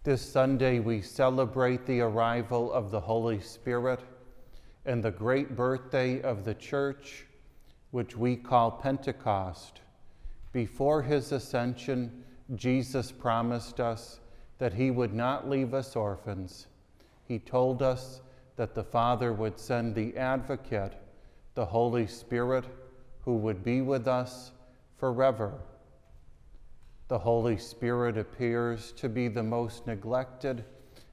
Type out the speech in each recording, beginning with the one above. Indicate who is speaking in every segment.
Speaker 1: This Sunday we celebrate the arrival of the Holy Spirit and the great birthday of the Church, which we call Pentecost. Before his ascension, Jesus promised us that he would not leave us orphans. He told us that the Father would send the Advocate, the Holy Spirit, who would be with us forever. The Holy Spirit appears to be the most neglected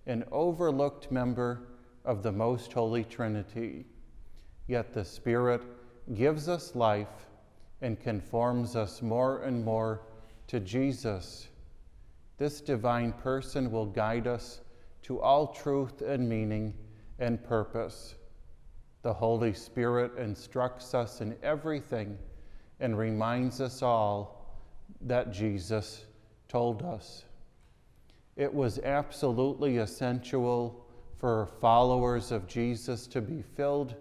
Speaker 1: and overlooked member of the Most Holy Trinity. Yet the Spirit gives us life and conforms us more and more to Jesus. This divine person will guide us to all truth and meaning and purpose. The Holy Spirit instructs us in everything and reminds us all that Jesus told us. It was absolutely essential for followers of Jesus to be filled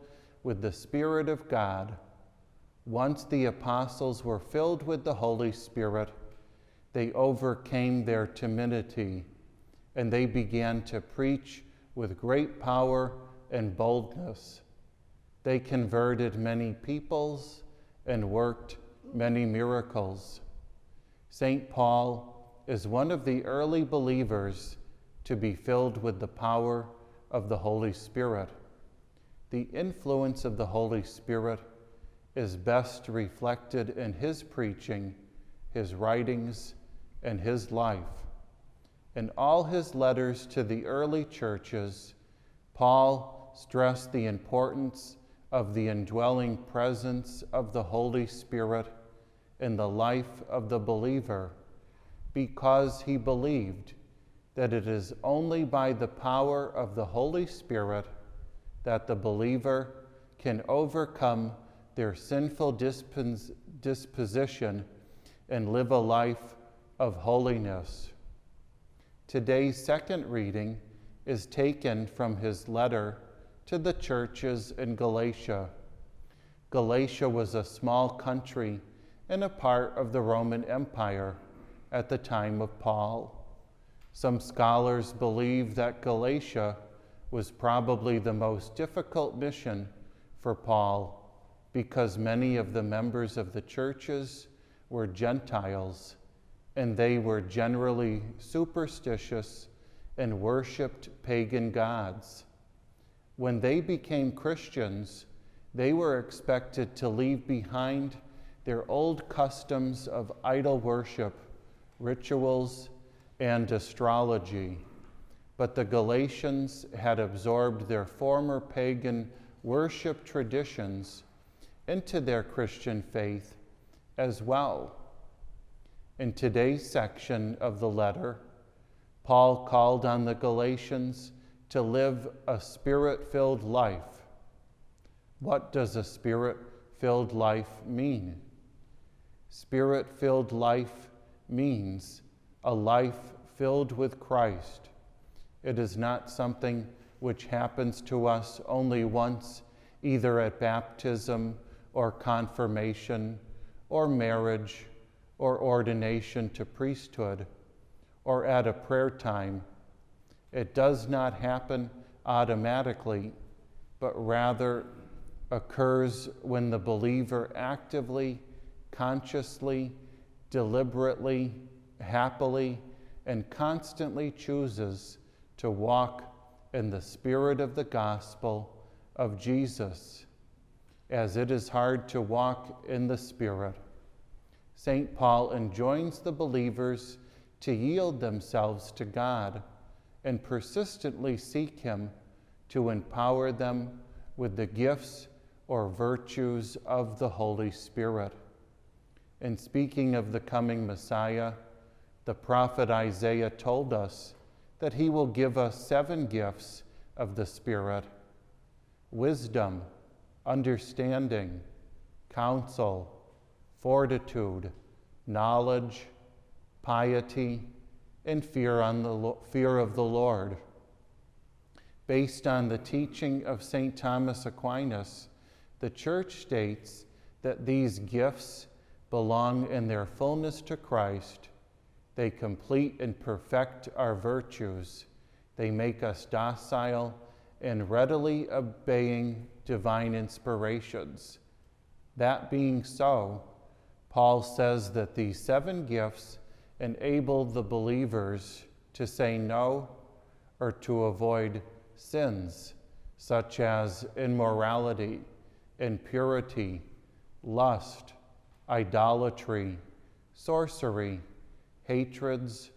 Speaker 1: with the Spirit of God. Once the apostles were filled with the Holy Spirit, they overcame their timidity and they began to preach with great power and boldness. They converted many peoples and worked many miracles. St. Paul is one of the early believers to be filled with the power of the Holy Spirit. The influence of the Holy Spirit is best reflected in his preaching, his writings, and his life. In all his letters to the early churches, Paul stressed the importance of the indwelling presence of the Holy Spirit in the life of the believer, because he believed that it is only by the power of the Holy Spirit that the believer can overcome their sinful disposition and live a life of holiness. Today's second reading is taken from his letter to the churches in Galatia. Galatia was a small country and a part of the Roman Empire at the time of Paul. Some scholars believe that Galatia was probably the most difficult mission for Paul because many of the members of the churches were Gentiles and they were generally superstitious and worshiped pagan gods. When they became Christians, they were expected to leave behind their old customs of idol worship, rituals, and astrology. But the Galatians had absorbed their former pagan worship traditions into their Christian faith as well. In today's section of the letter, Paul called on the Galatians to live a Spirit-filled life. What does a Spirit-filled life mean? Spirit-filled life means a life filled with Christ. It is not something which happens to us only once, either at baptism or confirmation or marriage or ordination to priesthood or at a prayer time. It does not happen automatically, but rather occurs when the believer actively, consciously, deliberately, happily, and constantly chooses to walk in the spirit of the gospel of Jesus, as it is hard to walk in the Spirit. St. Paul enjoins the believers to yield themselves to God and persistently seek Him to empower them with the gifts or virtues of the Holy Spirit. In speaking of the coming Messiah, the prophet Isaiah told us that he will give us 7 gifts of the Spirit: wisdom, understanding, counsel, fortitude, knowledge, piety, and fear of the Lord. Based on the teaching of St. Thomas Aquinas, the Church states that these gifts belong in their fullness to Christ. They complete and perfect our virtues. They make us docile and readily obeying divine inspirations. That being so, Paul says that these 7 gifts enable the believers to say no or to avoid sins such as immorality, impurity, lust, idolatry, sorcery, hatreds,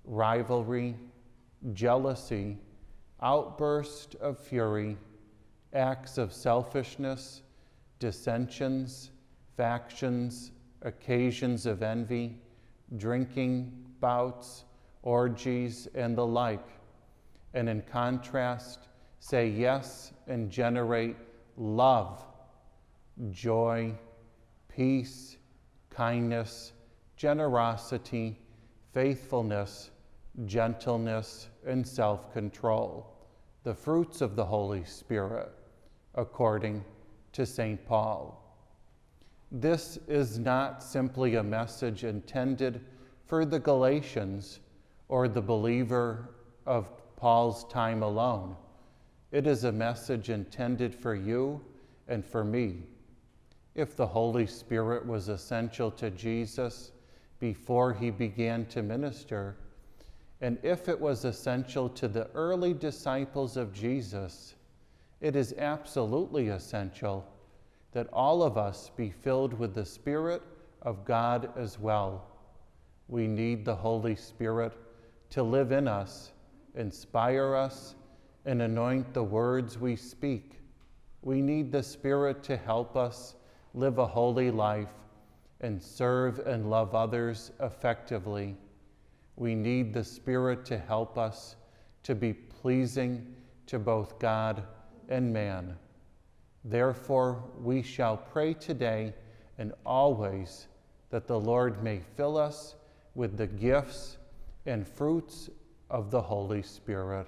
Speaker 1: rivalry, jealousy, outburst of fury, acts of selfishness, dissensions, factions, occasions of envy, drinking bouts, orgies, and the like. And in contrast, say yes and generate love, joy, peace, kindness, generosity, faithfulness, gentleness, and self-control, the fruits of the Holy Spirit, according to St. Paul. This is not simply a message intended for the Galatians or the believer of Paul's time alone. It is a message intended for you and for me. If the Holy Spirit was essential to Jesus before he began to minister, and if it was essential to the early disciples of Jesus, it is absolutely essential that all of us be filled with the Spirit of God as well. We need the Holy Spirit to live in us, inspire us, and anoint the words we speak. We need the Spirit to help us live a holy life and serve and love others effectively. We need the Spirit to help us to be pleasing to both God and man. Therefore, we shall pray today and always that the Lord may fill us with the gifts and fruits of the Holy Spirit.